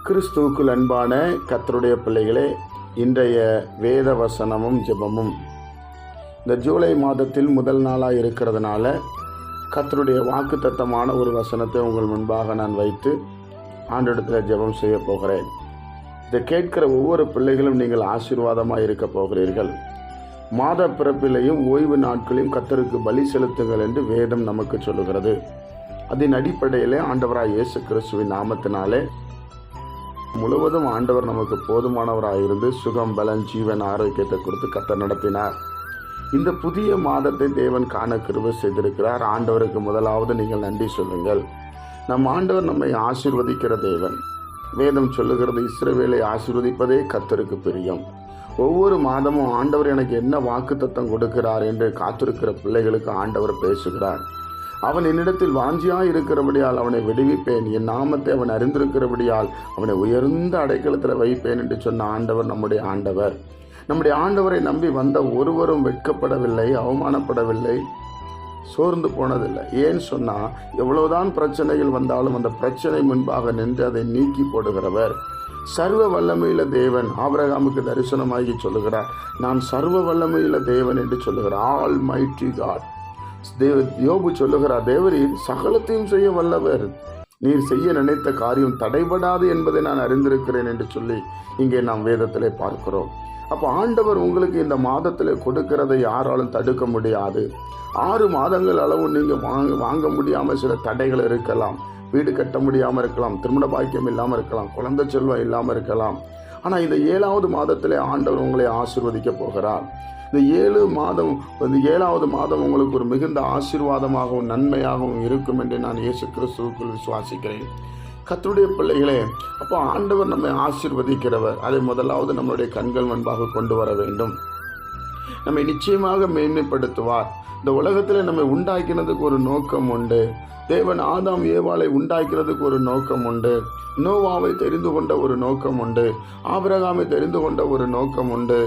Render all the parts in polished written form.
கிறிஸ்துவுக்குள் அன்பான கர்த்தருடைய பிள்ளைகளே, இன்றைய வேத வசனமும் ஜெபமும் இந்த ஜூலை மாதத்தில் முதல் நாளாக இருக்கிறதுனால கர்த்தருடைய வாக்குத்தத்தமான ஒரு வசனத்தை உங்கள் முன்பாக நான் வைத்து ஆண்டவரிடத்தில் ஜெபம் செய்ய போகிறேன். இதை கேட்கிற ஒவ்வொரு பிள்ளைகளும் நீங்கள் ஆசீர்வாதமாக இருக்க போகிறீர்கள். மாத பிறப்பிலையும் ஓய்வு நாட்களையும் கர்த்தருக்கு பலி செலுத்துங்கள் என்று வேதம் நமக்கு சொல்லுகிறது. அதன் அடிப்படையிலே ஆண்டவராய் இயேசு கிறிஸ்துவின் நாமத்தினாலே முழுவதும் ஆண்டவர் நமக்கு போதுமானவராக இருந்து சுகம், பலன், ஜீவன், ஆரோக்கியத்தை கொடுத்து கர்த்தர் நடத்தினார். இந்த புதிய மாதத்தை தேவன் காண கிருபை செய்திருக்கிறார். ஆண்டவருக்கு முதலாவது நீங்கள் நன்றி சொல்லுங்கள். நம் ஆண்டவர் நம்மை ஆசீர்வதிக்கிற தேவன். வேதம் சொல்லுகிறது, இஸ்ரவேலை ஆசீர்வதிப்பதே கர்த்தருக்கு பிரியம். ஒவ்வொரு மாதமும் ஆண்டவர் எனக்கு என்ன வாக்குத்தத்தம் கொடுக்கிறார் என்று காத்திருக்கிற பிள்ளைகளுக்கு ஆண்டவர் பேசுகிறார். அவன் என்னிடத்தில் வாஞ்சியாய் இருக்கிறபடியால் அவனை விடுவிப்பேன், என் நாமத்தை அவன் அறிந்திருக்கிறபடியால் அவனை உயர்ந்த அடைக்கலத்தில் வைப்பேன் என்று சொன்ன ஆண்டவர் நம்முடைய ஆண்டவர். நம்முடைய ஆண்டவரை நம்பி வந்த ஒருவரும் வெட்கப்படவில்லை, அவமானப்படவில்லை, சோர்ந்து போனதில்லை. ஏன் சொன்னால், எவ்வளவுதான் பிரச்சனைகள் வந்தாலும் அந்த பிரச்சனை முன்பாக நின்று அதை நீக்கி போடுகிறவர். சர்வ வல்லமையுள்ள தேவன் ஆபிரகாமுக்கு தரிசனமாகி சொல்லுகிறார், நான் சர்வ வல்லமையுள்ள தேவன் என்று சொல்லுகிறார். Almighty God. யோபு சொல்லுகிறார், தேவரீர் சகலத்தையும் செய்ய வல்லவர், நீர் செய்ய நினைத்த காரியம் தடைபடாது என்பதை நான் அறிந்திருக்கிறேன் என்று சொல்லி இங்கே நாம் வேதத்திலே பார்க்கிறோம். அப்போ ஆண்டவர் உங்களுக்கு இந்த மாதத்திலே கொடுக்கிறதை யாராலும் தடுக்க முடியாது. 6 மாதங்கள் அளவு நீங்கள் வாங்க முடியாமல் சில தடைகள் இருக்கலாம். வீடு கட்ட முடியாமல் இருக்கலாம், திருமண பாக்கியம் இல்லாமல் இருக்கலாம், குழந்தை செல்வம் இல்லாமல் இருக்கலாம். ஆனால் இந்த 7வது மாதத்திலே ஆண்டவர் உங்களை ஆசீர்வதிக்க போகிறார். இந்த 7வது மாதம் உங்களுக்கு ஒரு மிகுந்த ஆசீர்வாதமாகவும் நன்மையாகவும் இருக்கும் என்று நான் இயேசு கிறிஸ்துவுக்குள் விசுவாசிக்கிறேன். கர்த்தருடைய பிள்ளைகளே, அப்போ ஆண்டவர் நம்மை ஆசீர்வதிக்கிறவர். அதை முதலாவது நம்மளுடைய கண்கள் முன்பாக கொண்டு வர வேண்டும். நம்மை நிச்சயமாக மேன்மைப்படுத்துவார். இந்த உலகத்தில் நம்மை உண்டாக்கினதுக்கு ஒரு நோக்கம் உண்டு. தேவன் ஆதாம் ஏவாளை உண்டாக்கிறதுக்கு ஒரு நோக்கம் உண்டு. நோவாவை தெரிந்து கொண்ட ஒரு நோக்கம் உண்டு. ஆபிரகாமை தெரிந்து கொண்ட ஒரு நோக்கம் உண்டு.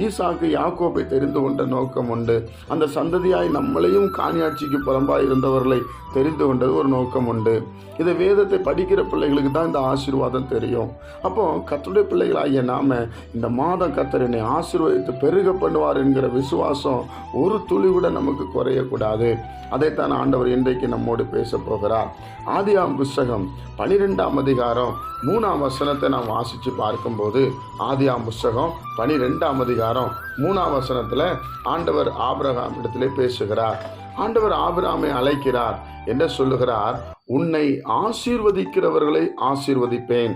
ஈசாக்கு யாக்கோபை தெரிந்து கொண்ட நோக்கம் உண்டு. அந்த சந்ததியாய் நம்மளையும் காணியாட்சிக்கு புறம்பாய் இருந்தவர்களை தெரிந்து கொண்டது ஒரு நோக்கம் உண்டு. இதை வேதத்தை படிக்கிற பிள்ளைகளுக்கு தான் இந்த ஆசீர்வாதம் தெரியும். அப்போ கர்த்தருடைய பிள்ளைகளாகிய நாம இந்த மாதம் கர்த்தர் என்னை ஆசீர்வதித்து பெருக பண்ணுவார் என்கிற விசுவாசம் ஒரு துளி கூட நமக்கு குறையக்கூடாது. அதைத்தான் ஆண்டவர் இன்றைக்கு நம்மோடு பேச போகிறார். ஆதியாகமம் புஸ்தகம் 12ஆம் அதிகாரம் 3ஆம் வசனத்தை நாம் வாசித்து பார்க்கும்போது, ஆதியாகமம் புஸ்தகம் 12ஆம் அதிகாரம் 3ஆம் வசனத்தில் ஆண்டவர் ஆபிரகாம் இடத்திலே பேசுகிறார். ஆண்டவர் ஆபிரகாமை அழைக்கிறார். என்ன சொல்லுகிறார்? உன்னை ஆசீர்வதிக்கிறவர்களை ஆசீர்வதிப்பேன்,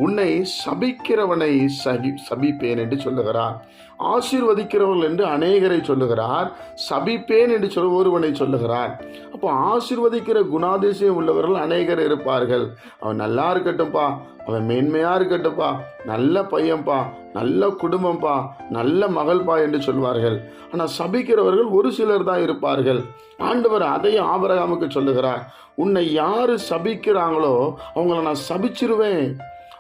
உன்னை சபிக்கிறவனை சபிப்பேன் என்று சொல்லுகிறார். ஆசீர்வதிக்கிறவர்கள் என்று அநேகரை சொல்லுகிறார், சபிப்பேன் என்று ஒருவனை சொல்லுகிறார். அப்போ ஆசீர்வதிக்கிற குணாதிசயம் உள்ளவர்கள் அநேகர் இருப்பார்கள். அவன் நல்லா இருக்கட்டும்பா, அவன் மேன்மையா இருக்கட்டும்பா, நல்ல பையன்பா, நல்ல குடும்பம்பா, நல்ல மகள்பா என்று சொல்வார்கள். ஆனால் சபிக்கிறவர்கள் ஒரு சிலர் தான் இருப்பார்கள். ஆண்டவர் அதையும் ஆபிரகாமுக்கு சொல்லுகிறார், உன்னை யாரு சபிக்கிறாங்களோ அவங்கள நான் சபிச்சிருவேன்,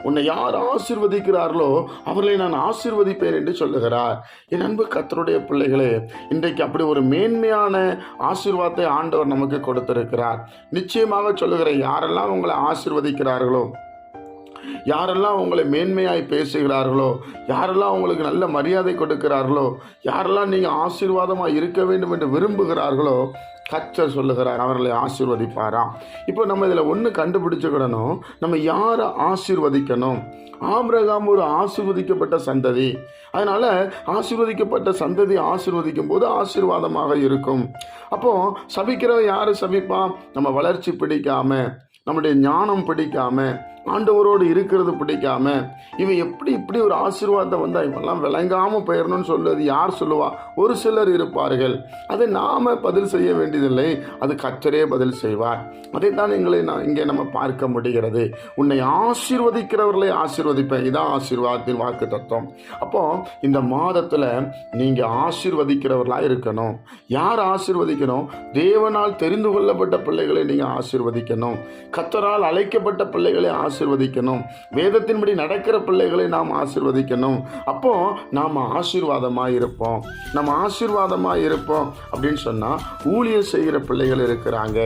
உன்னை யார் ஆசீர்வதிக்கிறார்களோ அவர்களை நான் ஆசீர்வதிப்பேன் என்று சொல்லுகிறார். என் அன்பு கர்த்தருடைய பிள்ளைகளே, இன்றைக்கு அப்படி ஒரு மேன்மையான ஆசீர்வாதத்தை ஆண்டவர் நமக்கு கொடுத்திருக்கிறார். நிச்சயமாக சொல்லுகிறேன், யாரெல்லாம் உங்களை ஆசீர்வதிக்கிறார்களோ, யாரெல்லாம் உங்களை மேன்மையாய் பேசுகிறார்களோ, யாரெல்லாம் உங்களுக்கு நல்ல மரியாதை கொடுக்கிறார்களோ, யாரெல்லாம் நீங்கள் ஆசீர்வாதமாக இருக்க வேண்டும் என்று விரும்புகிறார்களோ, கர்த்தர் சொல்லுகிறார் அவர்களை ஆசீர்வதிப்பாராம். இப்போ நம்ம இதில் ஒன்று கண்டுபிடிச்சுக்கிடணும், நம்ம யாரை ஆசீர்வதிக்கணும். ஆபிரகாம் ஒரு ஆசீர்வதிக்கப்பட்ட சந்ததி. அதனால ஆசீர்வதிக்கப்பட்ட சந்ததி ஆசீர்வதிக்கும் போது ஆசீர்வாதமாக இருக்கும். அப்போ சபிக்கிறவன் யாரு சபிப்பான்? நம்ம வளர்ச்சி பிடிக்காம, நம்முடைய ஞானம் பிடிக்காம, ஆண்டவரோடு இருக்கிறது பிடிக்காம, இவன் இப்படி ஒரு ஆசீர்வாதம் வந்தால் இவெல்லாம் விளங்காமல் போயிடணும்னு சொல்லுவது யார் சொல்லுவா? ஒரு சிலர் இருப்பார்கள். அதை நாம் பதில் செய்ய வேண்டியதில்லை, அது கர்த்தரே பதில் செய்வார். அதைத்தான் இங்கே நம்ம பார்க்க முடிகிறது. உன்னை ஆசீர்வதிக்கிறவர்களை ஆசீர்வதிப்பேன், இதான் ஆசீர்வாதத்தின் வாக்கு தத்துவம். அப்போ இந்த மாதத்தில் நீங்கள் ஆசீர்வதிக்கிறவர்களாக இருக்கணும். யார் ஆசீர்வதிக்கணும்? தேவனால் தெரிந்து கொள்ளப்பட்ட பிள்ளைகளை நீங்கள் ஆசீர்வதிக்கணும். கர்த்தரால் அழைக்கப்பட்ட பிள்ளைகளை ஆசீர்வதிக்கணும். வேதத்தின்படி நடக்கிற பிள்ளைகளை நாம் ஆசீர்வதிக்கணும். அப்போ நாம் ஆசீர்வாதமாக இருப்போம். நம்ம ஆசீர்வாதமாக இருப்போம் அப்படின்னு சொன்னால் ஊழியம் செய்கிற பிள்ளைகள் இருக்கிறாங்க,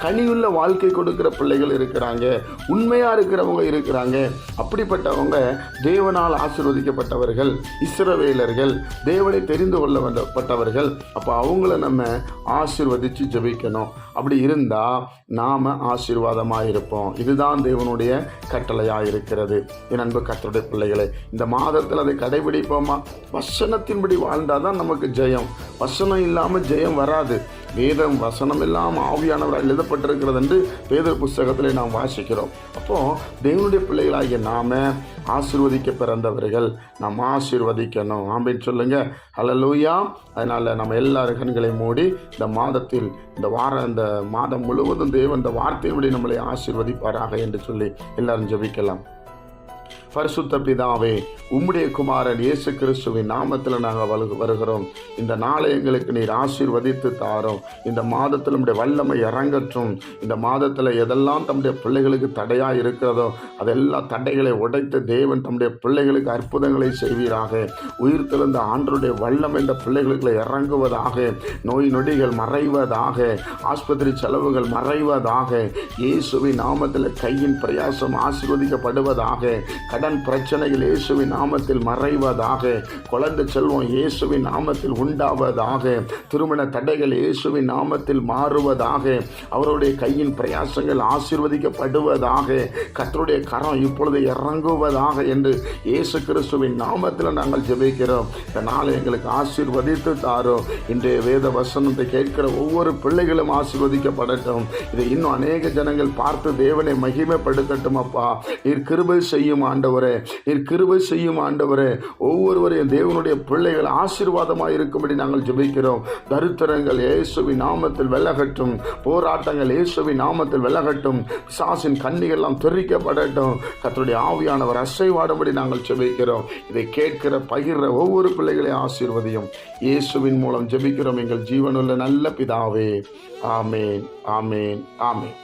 கனியுள்ள வாழ்க்கை கொடுக்கிற பிள்ளைகள் இருக்கிறாங்க, உண்மையாக இருக்கிறவங்க இருக்கிறாங்க. அப்படிப்பட்டவங்க தேவனால் ஆசீர்வதிக்கப்பட்டவர்கள், இஸ்ரவேலர்கள், தேவனை தெரிந்து கொள்ளப்பட்டவர்கள். அப்போ அவங்கள நம்ம ஆசீர்வதித்து ஜெபிக்கணும். அப்படி இருந்தால் நாம் ஆசீர்வாதமாக இருப்போம். இதுதான் தேவனுடைய கட்டளையாக இருக்கிறது. என் அன்பு கர்த்தருடைய பிள்ளைகளை, இந்த மாதத்தில் அதை கடைபிடிப்போமா? வசனத்தின்படி வாழ்ந்தால் தான் நமக்கு ஜெயம். வசனம் இல்லாமல் ஜெயம் வராது. வேதம் வசனம் இல்லாமல் ஆவியானவரால் எழுதப்பட்டிருக்கிறது என்று வேத புஸ்தகத்தில் நாம் வாசிக்கிறோம். அப்போது தேவனுடைய பிள்ளைகளாகிய நாம் ஆசீர்வதிக்க பிறந்தவர்கள், நாம் ஆசீர்வதிக்கணும். ஆமென் சொல்லுங்க. ஹல்லேலூயா. அதனால் நம்ம எல்லாரும் கண்களை மூடி இந்த மாதத்தில் இந்த மாதம் முழுவதும் தேவன் இந்த வார்த்தையின்படி நம்மளை ஆசீர்வதிப்பாராக என்று சொல்லி எல்லாரும் ஜெபிக்கலாம். பரிசுத்த பிதாவே, உம்முடைய குமாரன் இயேசு கிறிஸ்துவின் நாமத்தில் நாங்கள் வருகிறோம். இந்த நாளை எங்களுக்கு நீர் ஆசீர்வதித்து தாரோம். இந்த மாதத்தில் நம்முடைய வல்லமை இறங்கற்றும். இந்த மாதத்தில் எதெல்லாம் தம்முடைய பிள்ளைகளுக்கு தடையாக இருக்கிறதோ அதெல்லாம் தடைகளை உடைத்து தேவன் தம்முடைய பிள்ளைகளுக்கு அற்புதங்களை செய்வீராக. உயிர்த்தெழுந்த ஆண்டவருடைய வல்லமை இந்த பிள்ளைகளுக்கு இறங்குவதாக. நோய் நொடிகள் மறைவதாக, ஆஸ்பத்திரி செலவுகள் மறைவதாக. இயேசுவின் நாமத்தில் கையின் பிரயாசம் ஆசீர்வதிக்கப்படுவதாக. கடன் பிரச்சனைகள் இயேசுவின் நாமத்தில் மறைவதாக. குழந்தை செல்வம் இயேசுவின் நாமத்தில் உண்டாவதாக. திருமண தடைகள் இயேசுவின் நாமத்தில் மாறுவதாக. அவருடைய கையின் பிரயாசங்கள் ஆசீர்வதிக்கப்படுவதாக. கர்த்தருடைய கரம் இப்பொழுது இறங்குவதாக என்று இயேசு கிறிஸ்துவின் நாமத்தில் நாங்கள் ஜெபிக்கிறோம். இந்த நாளை எங்களுக்கு ஆசீர்வதித்து தாரோம். இன்றைய வேத வசனத்தை கேட்கிற ஒவ்வொரு பிள்ளைகளும் ஆசீர்வதிக்கப்படட்டும். இதை இன்னும் அநேக ஜனங்கள் பார்த்து தேவனை மகிமைப்படுத்தட்டும். அப்பா, நீர் கிருபை செய்யும் ஆண்டவரே, நீர் கிருபை செய்யும் ஆண்டவரே. ஒவ்வொருவரையும் தேவனுடைய பிள்ளைகள் ஆசீர்வாதமாக இருக்கும்படி நாங்கள் ஜெபிக்கிறோம். தரித்திரங்கள் இயேசுவின் நாமத்தில் விலகட்டும். போராட்டங்கள் இயேசுவின் நாமத்தில் விலகட்டும். பிசாசின் கண்ணிகள் எல்லாம் தெறிக்கப்படட்டும். கர்த்தருடைய ஆவியானவர் அசைவாடும்படி நாங்கள் ஜெபிக்கிறோம். இதை கேட்கிற பகிர்ற ஒவ்வொரு பிள்ளைகளையும் ஆசீர்வதியும். இயேசுவின் மூலம் ஜெபிக்கிறோம் எங்கள் ஜீவனுள்ள நல்ல பிதாவே. ஆமேன், ஆமேன், ஆமேன்.